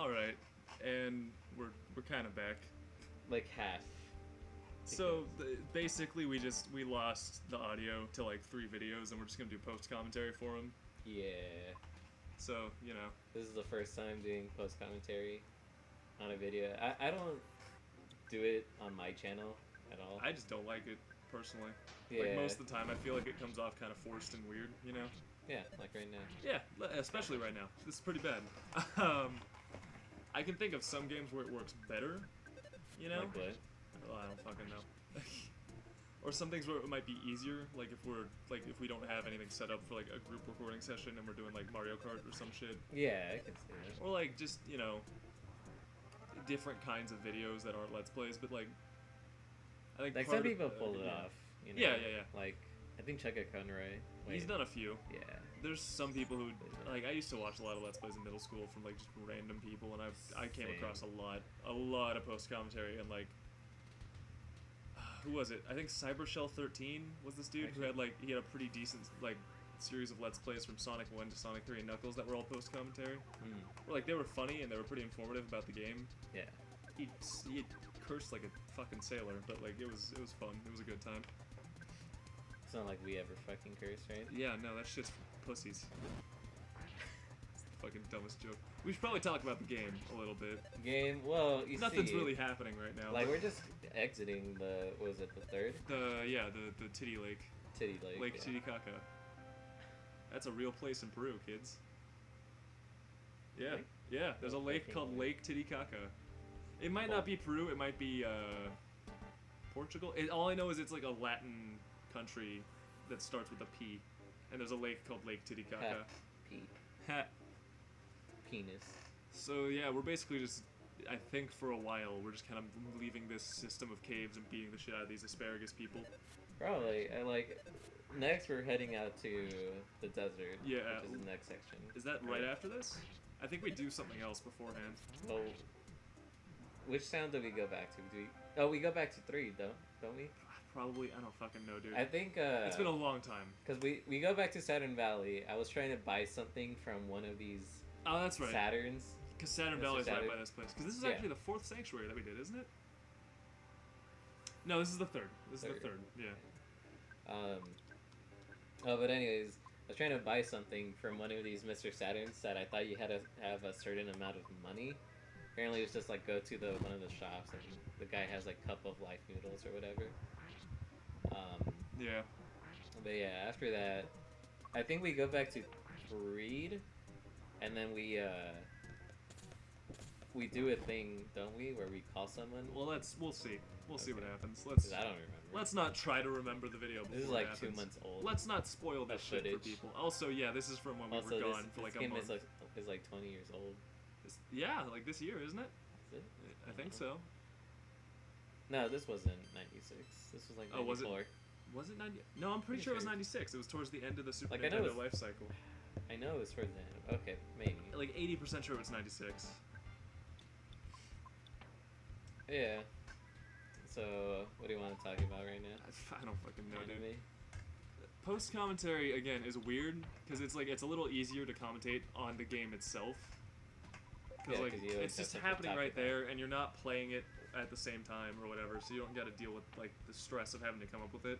All right, and we're kind of back. Like half. So basically, we lost the audio to like 3 videos, and we're just gonna do post commentary for them. Yeah. So This is the first time doing post commentary on a video. I don't do it on my channel at all. I just don't like it personally. Yeah. Like most of the time, I feel like it comes off kind of forced and weird. Yeah, like right now. Yeah, especially right now. This is pretty bad. I can think of some games where it works better. Like what? Oh, I don't fucking know. Or some things where it might be easier, like if we don't have anything set up for like a group recording session and we're doing like Mario Kart or some shit. Yeah, I can see that. Or like just different kinds of videos that aren't Let's Plays, but like I think like some people pull it off. Yeah. Like I think Chugga Conroy. He's done a few. Yeah. There's some people who like I used to watch a lot of Let's Plays in middle school from like just random people, and I came across a lot of post commentary and like who was it? I think Cybershell 13 was this dude who had he had a pretty decent like series of Let's Plays from Sonic 1 to Sonic 3 and Knuckles that were all post commentary. Where like they were funny and they were pretty informative about the game. Yeah. He cursed like a fucking sailor, but like it was fun. It was a good time. It's not like we ever fucking curse, right? Yeah, no, that shit's pussies. It's the fucking dumbest joke. We should probably talk about the game a little bit. Game, well, Nothing's really happening right now. Like, we're just exiting the, what was it, the third? The Titty Lake. Titty Lake, Lake Titicaca. That's a real place in Peru, kids. Yeah, yeah, there's a lake called Lake Titicaca. It might not be Peru, it might be, Portugal. All I know is it's like a Latin country that starts with a P, and there's a lake called Lake Titicaca. P. Ha. Penis. So yeah, we're basically just, I think for a while, we're just kind of leaving this system of caves and beating the shit out of these asparagus people. Probably. Next we're heading out to the desert. Yeah. Which is the next section. Is that right after this? I think we do something else beforehand. Well, which sound do we go back to? We go back to 3, don't we? Probably, I don't fucking know, dude. I think, it's been a long time. Because we go back to Saturn Valley. I was trying to buy something from one of these that's right. Saturns. Because Saturn Valley is right by this place. Because this is actually the 4th sanctuary that we did, isn't it? No, this is the 3rd. This is the 3rd, yeah. But anyways, I was trying to buy something from one of these Mr. Saturns that I thought you had to have a certain amount of money. Apparently it's just like go to one of the shops and the guy has like cup of life noodles or whatever. Yeah. But yeah, after that, I think we go back to Creed, and then we do a thing, don't we, where we call someone? Well, we'll see. We'll see what happens. I don't remember. Let's not try to remember the video before This is like it happens. 2 months old. Let's not spoil this shit for footage. people. Also, yeah, this is from when we were gone for like a month. This game is like 20 years old. Yeah, like this year, isn't it? Is it? I think so. No, this wasn't 96. This was like 94. Oh, was it? Was it 90? No, I'm pretty sure it was 96. It was towards the end of the Super Nintendo life cycle. I know it was towards the end. Okay, maybe. Like 80% sure it was 96. Yeah. So, what do you want to talk about right now? I don't fucking know, Anime? dude. Post commentary again is weird because it's a little easier to commentate on the game itself. Because it's just happening right there, and you're not playing it at the same time or whatever, so you don't got to deal with like the stress of having to come up with it.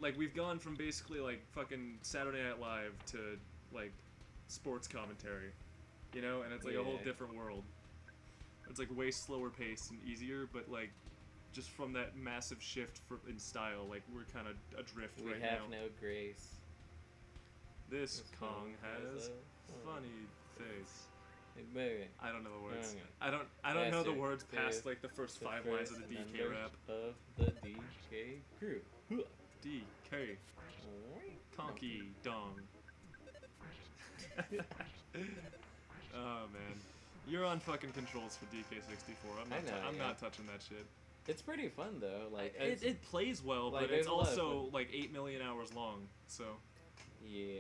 Like we've gone from basically like fucking Saturday Night Live to like sports commentary, and it's like a whole different world. It's like way slower paced and easier, but like just from that massive shift in style, like we're kind of adrift right now. We have no grace. This Kong has a funny face. I don't know the words. I don't know the words past like the first 5 lines of the DK rap. Of the DK crew. DK. Conky Dong. Oh man. You're on fucking controls for DK64. I'm not touching that shit. It's pretty fun though. Like it plays well, but it's also like 8 million hours long. So yeah.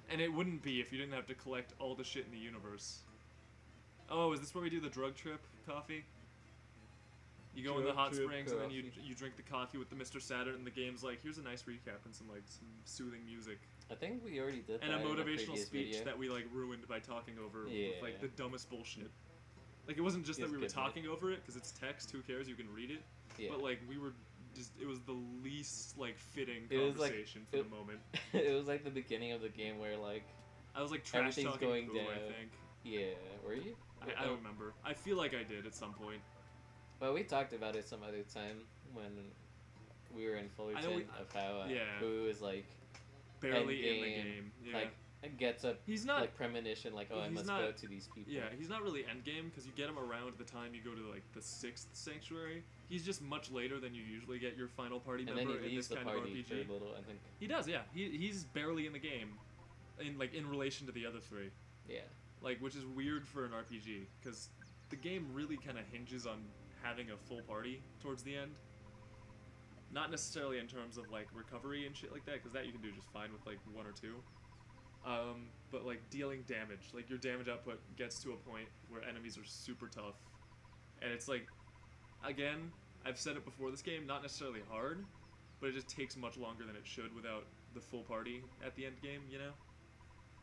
And it wouldn't be if you didn't have to collect all the shit in the universe. Oh, is this where we do the drug trip coffee? You go in the hot springs and then you drink the coffee with the Mr. Saturn, and the game's like, here's a nice recap and some soothing music. I think we already did that. And a motivational speech that we like ruined by talking over with like the dumbest bullshit. Like, it wasn't just that we were talking over it, because it's text, who cares, you can read it. Yeah. But, like, we were just, it was the least, like, fitting conversation for the moment. It was like the beginning of the game where, like... I was, like, trash talking going Pooh, down. I think. Yeah, were you? I don't remember. I feel like I did at some point. Well, we talked about it some other time when we were in Fullerton of how Pooh is, like... barely in the game. Yeah. Like, gets a like premonition, like, oh, I must go to these people. Yeah, he's not really endgame because you get him around the time you go to like the 6th sanctuary. He's just much later than you usually get your final party member in this kind of RPG. For a little, I think. He does, yeah. He's barely in the game, in relation to the other 3. Yeah. Like, which is weird for an RPG because the game really kind of hinges on having a full party towards the end. Not necessarily in terms of like recovery and shit like that, because that you can do just fine with like 1 or 2. But like dealing damage, like your damage output gets to a point where enemies are super tough, and it's like, again, I've said it before, this game not necessarily hard, but it just takes much longer than it should without the full party at the end game, you know?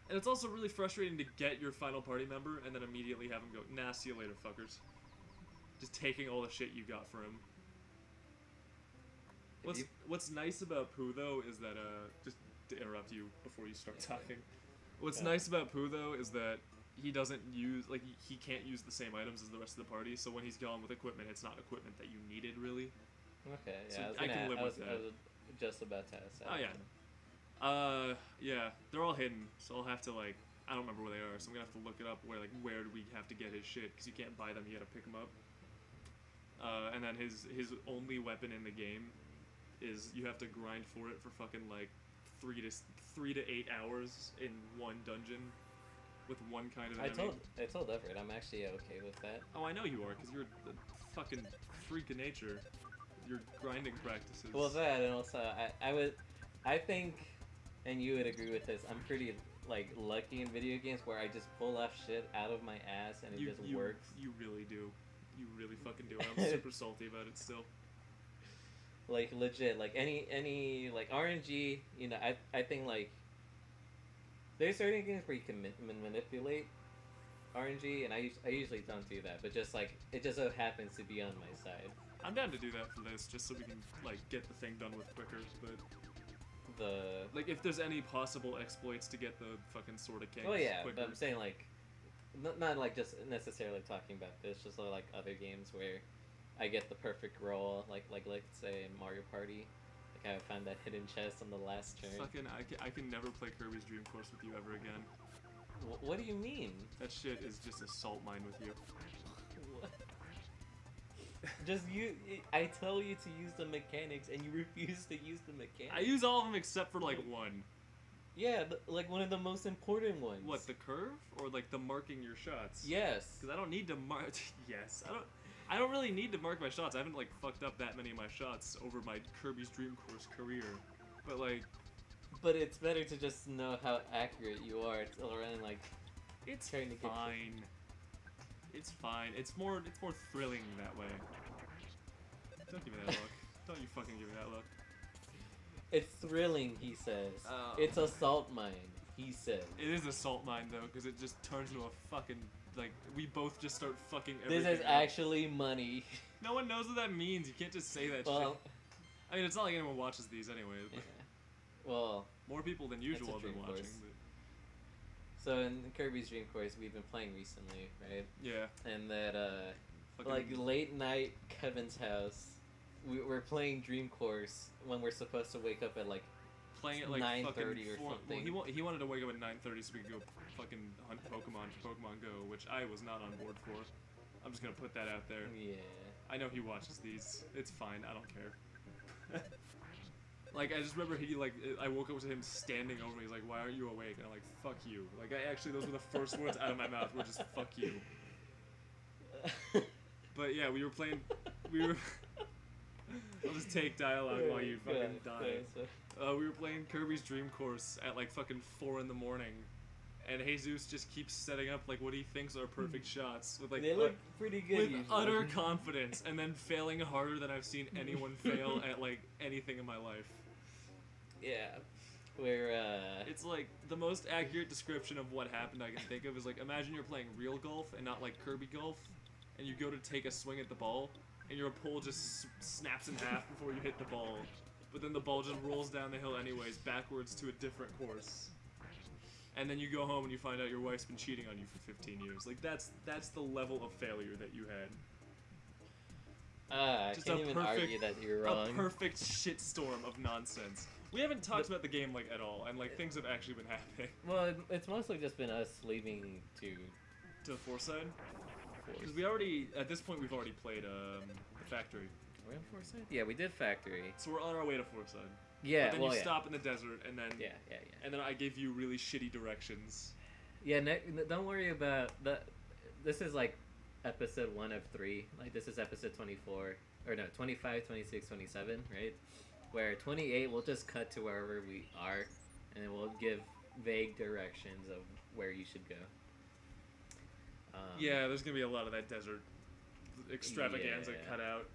And it's also really frustrating to get your final party member and then immediately have him go, nah, see you later, fuckers. Just taking all the shit you got for him. What's nice about Pooh though is that just to interrupt you before you start talking. What's nice about Pooh though is that he doesn't use he can't use the same items as the rest of the party. So when he's gone with equipment, it's not equipment that you needed really. Okay, yeah. So I can live with that. I was just about to ask that. Oh yeah. Yeah, they're all hidden, so I'll have to I don't remember where they are, so I'm gonna have to look it up. Where do we have to get his shit? Because you can't buy them, you gotta pick them up. And then his only weapon in the game is you have to grind for it for fucking 3 to 8 hours in one dungeon with one kind of enemy. I told Everett I'm actually okay with that. Oh, I know you are, because you're a fucking freak of nature. Your grinding practices. Well, that, and also I think, and you would agree with this, I'm pretty lucky in video games where I just pull off shit out of my ass and it just works. You really do. You really fucking do. I'm super salty about it still. Like, legit, any RNG, you know, I think, there's certain games where you can manipulate RNG, and I usually don't do that, but just, it just so happens to be on my side. I'm down to do that for this, just so we can, get the thing done with quicker, but... if there's any possible exploits to get the fucking Sword of Kings quicker. But I'm saying, not just necessarily talking about this, just, other games where I get the perfect roll, let's say in Mario Party, I found that hidden chest on the last turn. Fucking, I can never play Kirby's Dream Course with you ever again. What do you mean? That shit is just a salt mine with you. What? I tell you to use the mechanics, and you refuse to use the mechanics. I use all of them except for one. Yeah, one of the most important ones. What, the curve? Or the marking your shots? Yes. Because I don't need to mark... Yes, I don't really need to mark my shots. I haven't fucked up that many of my shots over my Kirby's Dream Course career. But But it's better to just know how accurate you are around it's trying to get fine. It's fine. It's more thrilling that way. Don't give me that look. Don't you fucking give me that look. It's thrilling, he says. It's a salt mine, he says. It is a salt mine though, because it just turns into a fucking we both just start fucking everything. This is actually money. No one knows what that means. You can't just say that shit. I mean, it's not like anyone watches these anyway. Yeah. Well, more people than usual have been watching. But... So in Kirby's Dream Course, we've been playing recently, right? Yeah. And that late night Kevin's house, we're playing Dream Course when we're supposed to wake up at playing at 9:30 or something. Well, he wanted to wake up at 9:30 so we could go fucking hunt Pokemon Go, which I was not on board for. I'm just gonna put that out there. Yeah. I know he watches these. It's fine. I don't care. I just remember I woke up to him standing over me. He's like, "Why aren't you awake?" And I'm like, "Fuck you." Those were the first words out of my mouth were just "fuck you." But yeah, we were playing. I'll just take dialogue while you fucking die. We were playing Kirby's Dream Course at fucking 4 in the morning, and Jesus just keeps setting up what he thinks are perfect shots with they look pretty good with utter confidence, and then failing harder than I've seen anyone fail at anything in my life. Yeah, where it's the most accurate description of what happened I can think of is imagine you're playing real golf and not Kirby golf. and you go to take a swing at the ball, and your pole just snaps in half before you hit the ball, but then the ball just rolls down the hill anyways, backwards to a different course. And then you go home and you find out your wife's been cheating on you for 15 years. Like, that's the level of failure that you had. I can't even argue that you're wrong. A perfect shitstorm of nonsense. We haven't talked about the game, like, at all, and, like, things have actually been happening. Well, it's mostly just been us leaving to the Force side? Because we already, at this point, we've already played the Factory. Are we on Force side? Yeah, we did Factory. So we're on our way to Force side. Yeah, but then you stop in the desert, and then and then I give you really shitty directions. Yeah, don't worry about the. This is like episode 1 of 3. Like, this is episode 24, or no, 25, 26, 27, right? Where 28, we'll just cut to wherever we are, and then we'll give vague directions of where you should go. Yeah, there's gonna be a lot of that desert extravaganza cut out.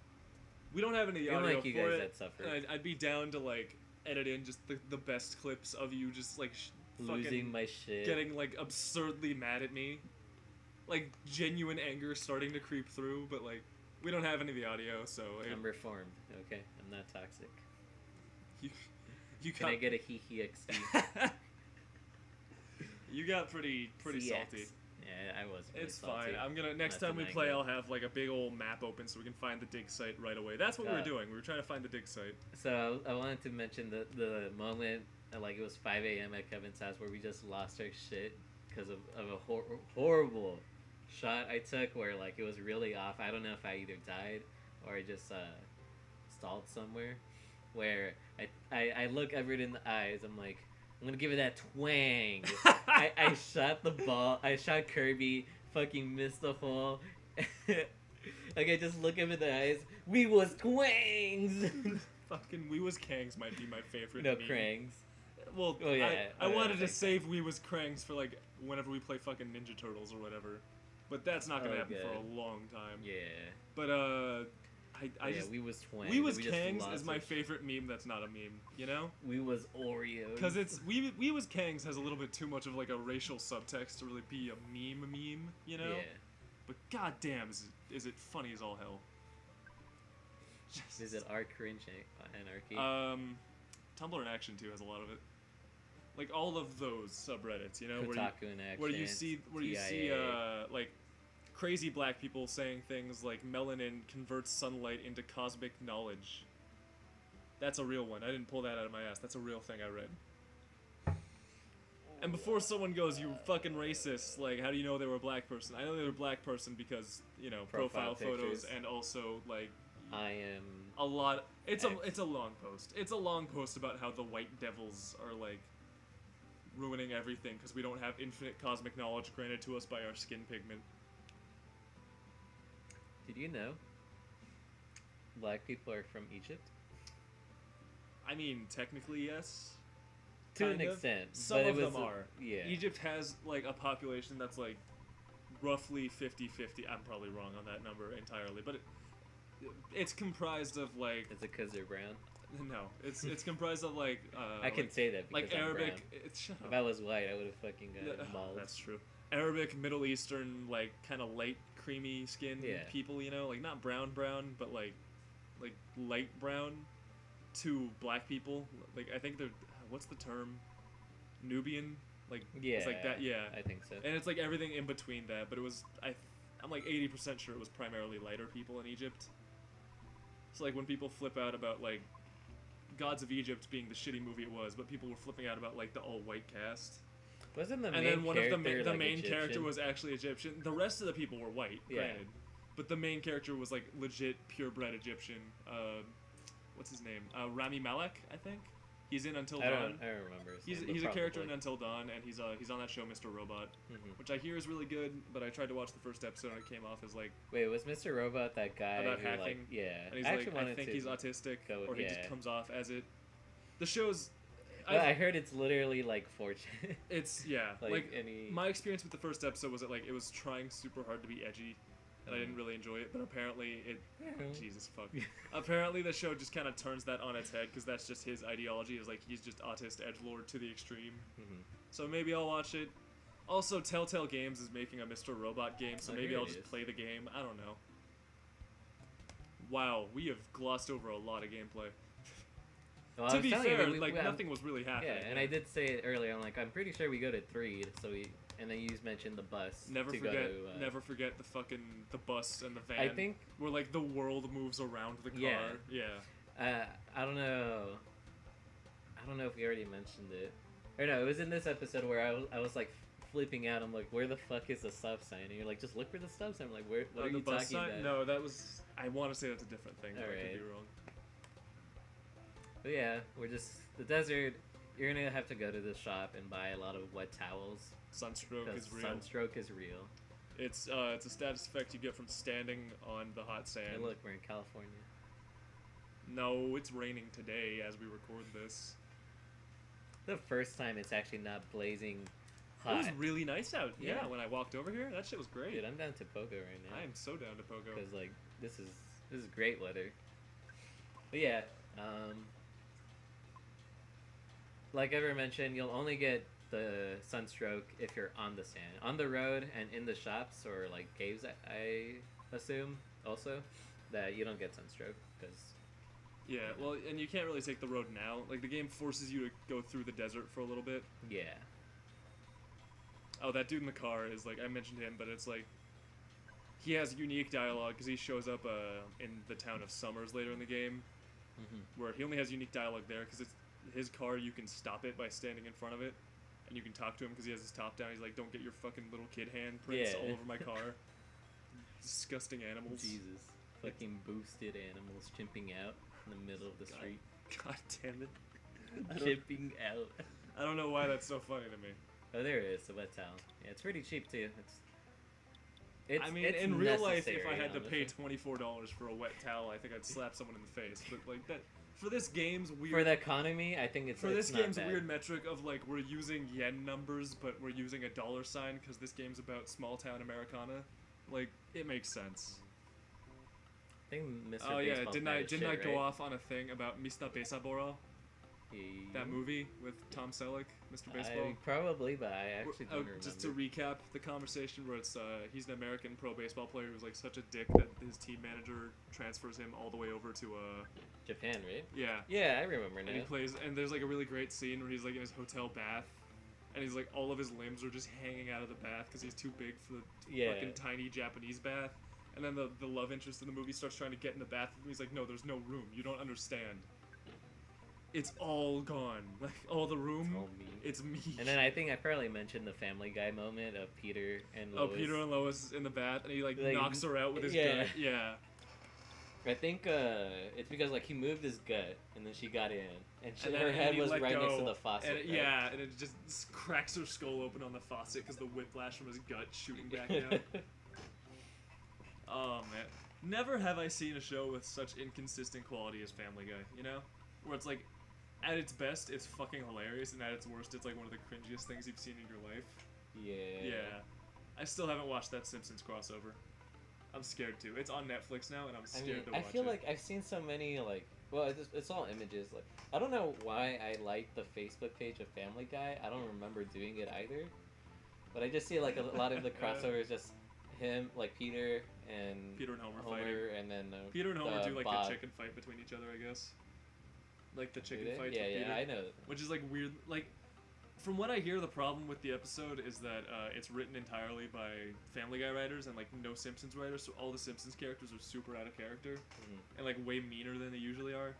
We don't have any audio like you for guys it. That suffer. I'd be down to like edit in just the best clips of you just like losing my shit, getting like absurdly mad at me, like genuine anger starting to creep through. But like we don't have any of the audio, so I'm reformed. Okay, I'm not toxic. You Can I get a hee XD? You got pretty CX. salty. Yeah, I was. Really it's salty. fine. I'm gonna next time we play, I'll have like a big old map open so we can find the dig site right away. That's what we were doing. We were trying to find the dig site. So I wanted to mention the moment, like it was 5 a.m. at Kevin's house where we just lost our shit because of a horrible shot I took where like it was really off. I don't know if I either died or I just stalled somewhere. Where I look Everett in the eyes. I'm like, I'm gonna give it that twang. I shot the ball. I shot Kirby. Fucking missed the hole. Like, I just look him in the eyes. We was twangs. Fucking we was kangs might be my favorite. No, meme. Krangs. Well, yeah, I wanted to save we was Krangs for like whenever we play fucking Ninja Turtles or whatever, but that's not gonna happen for a long time. Yeah. But I just we was twangs. We was Kangs is my favorite meme that's not a meme, you know? We was Oreos. Because it's we was Kangs has a little bit too much of like a racial subtext to really be a meme, you know? Yeah. But goddamn, is it funny as all hell? Is it our cringe anarchy? Tumblr in Action too has a lot of it. Like all of those subreddits, you know, Kotaku where you see like crazy black people saying things like melanin converts sunlight into cosmic knowledge. That's a real one. I didn't pull that out of my ass. That's a real thing I read. And before someone goes, you fucking racist, like, how do you know they were a black person? I know they were a black person because, you know, profile photos and also, like... I am... A lot... It's a long post. It's a long post about how the white devils are, like, ruining everything because we don't have infinite cosmic knowledge granted to us by our skin pigment. Did you know black people are from Egypt? I mean, technically, yes. To an extent. Some of them are. Yeah. Egypt has, like, a population that's, like, roughly 50-50. I'm probably wrong on that number entirely, but it's comprised of, like... Is it because they're brown? No. It's comprised of, like... I can say that because like I'm Arabic... Shut up. If I was white, I would have fucking got mauled. That's true. Arabic, Middle Eastern, like, kind of light, creamy skin people, you know? Like, not brown, but, like light brown to black people. Like, I think they're... What's the term? Nubian? Like, yeah, it's like that, yeah. I think so. And it's, like, everything in between that, but it was... I'm, like, 80% sure it was primarily lighter people in Egypt. So, like, when people flip out about, like, Gods of Egypt being the shitty movie it was, but people were flipping out about, like, the all-white cast... Wasn't the main and then one of the like, main Egyptian? character was actually Egyptian. The rest of the people were white, granted. But the main character was like legit purebred Egyptian. What's his name? Rami Malek, I think. He's in Until Dawn. I don't remember his name, He's a character in Until Dawn, and he's on that show Mr. Robot, which I hear is really good. But I tried to watch the first episode and it came off as like. Wait, was Mr. Robot that guy about who, hacking? like, yeah, and he's I think he's autistic, or he just comes off as it. The show's. I heard it's literally like 4chan. It's my experience with the first episode was that like it was trying super hard to be edgy, and I didn't really enjoy it. But apparently Jesus fuck. Apparently the show just kind of turns that on its head because that's just his ideology. Is like he's just autist edgelord to the extreme. So maybe I'll watch it. Also, Telltale Games is making a Mr. Robot game, so maybe I'll just play the game. I don't know. Wow, we have glossed over a lot of gameplay. Well, to be fair, nothing was really happening. Yeah, and I did say it earlier. I'm like, I'm pretty sure we go to Threed, and then you mentioned the bus. Never forget the bus and the van. I think where like the world moves around the car. Yeah. I don't know if we already mentioned it. Or no, it was in this episode where I was like flipping out. I'm like, where the fuck is the stop sign? And you're like, just look for the stop sign. I'm like, what are you talking about? No, that was. I want to say that's a different thing. But I could be wrong. But yeah, the desert. You're gonna have to go to the shop and buy a lot of wet towels. Sunstroke is real. Sunstroke is real. It's a status effect you get from standing on the hot sand. Hey, look, we're in California. No, it's raining today as we record this. The first time it's actually not blazing hot. It was really nice out. Yeah, when I walked over here, that shit was great. Dude, I'm down to Pogo right now. I am so down to Pogo. Because like this is great weather. But yeah, like Ever mentioned, you'll only get the sunstroke if you're on the sand, on the road, and in the shops or like caves. I assume also that you don't get sunstroke because. Yeah, well, and you can't really take the road now. Like the game forces you to go through the desert for a little bit. Yeah. Oh, that dude in the car is like I mentioned him, but it's like he has unique dialogue because he shows up in the town of Summers later in the game, where he only has unique dialogue there because it's his car. You can stop it by standing in front of it, and you can talk to him because he has his top down. He's like, "Don't get your fucking little kid handprints all over my car." Disgusting animals. Jesus, fucking boosted animals chimping out in the middle of the street. God damn it. Chipping out. I don't know why that's so funny to me. Oh, there it is, the wet towel. Yeah, it's pretty cheap too. I mean, in real life, if I had to pay $24 for a wet towel, I think I'd slap someone in the face. But like that, for this game's weird. For the economy, I think it's for this game's bad. Weird metric of like we're using yen numbers, but we're using a dollar sign because this game's about small town Americana. Like it makes sense. I think Mr. Oh yeah, Baseball's didn't I go right? off on a thing about Mr. Baseball? That movie with Tom Selleck, Mr. Baseball? Probably, but I actually don't remember. Just to recap the conversation where it's he's an American pro baseball player who's like such a dick that his team manager transfers him all the way over to Japan, right? Yeah. Yeah, I remember now. And he plays, and there's like a really great scene where he's like in his hotel bath, and he's like all of his limbs are just hanging out of the bath because he's too big for the fucking tiny Japanese bath. And then the love interest in the movie starts trying to get in the bath with him. He's like, no, there's no room. You don't understand. It's all gone. Like, all the room, it's me. And then I think I probably mentioned the Family Guy moment of Peter and Lois. Oh, Peter and Lois in the bath, and he, like knocks her out with his gut. Yeah. I think it's because, like, he moved his gut, and then she got in. And her head was right next to the faucet. And yeah, and it just cracks her skull open on the faucet because the whiplash from his gut shooting back down. Oh, man. Never have I seen a show with such inconsistent quality as Family Guy, you know? Where it's like, at its best, it's fucking hilarious, and at its worst, it's like one of the cringiest things you've seen in your life. Yeah. Yeah. I still haven't watched that Simpsons crossover. I'm scared to. It's on Netflix now, and I'm scared to watch it. I feel like I've seen so many, like, well, it's all images. Like, I don't know why I like the Facebook page of Family Guy. I don't remember doing it either. But I just see, like, a lot of the crossovers, just him, like, Peter and Homer fighting. And then Peter and Homer do, like, Bob. the chicken fight between each other, I guess. Like, the chicken fight. Yeah, Peter, I know. Which is, like, weird. Like, from what I hear, the problem with the episode is that it's written entirely by Family Guy writers and, like, no Simpsons writers, so all the Simpsons characters are super out of character and, like, way meaner than they usually are.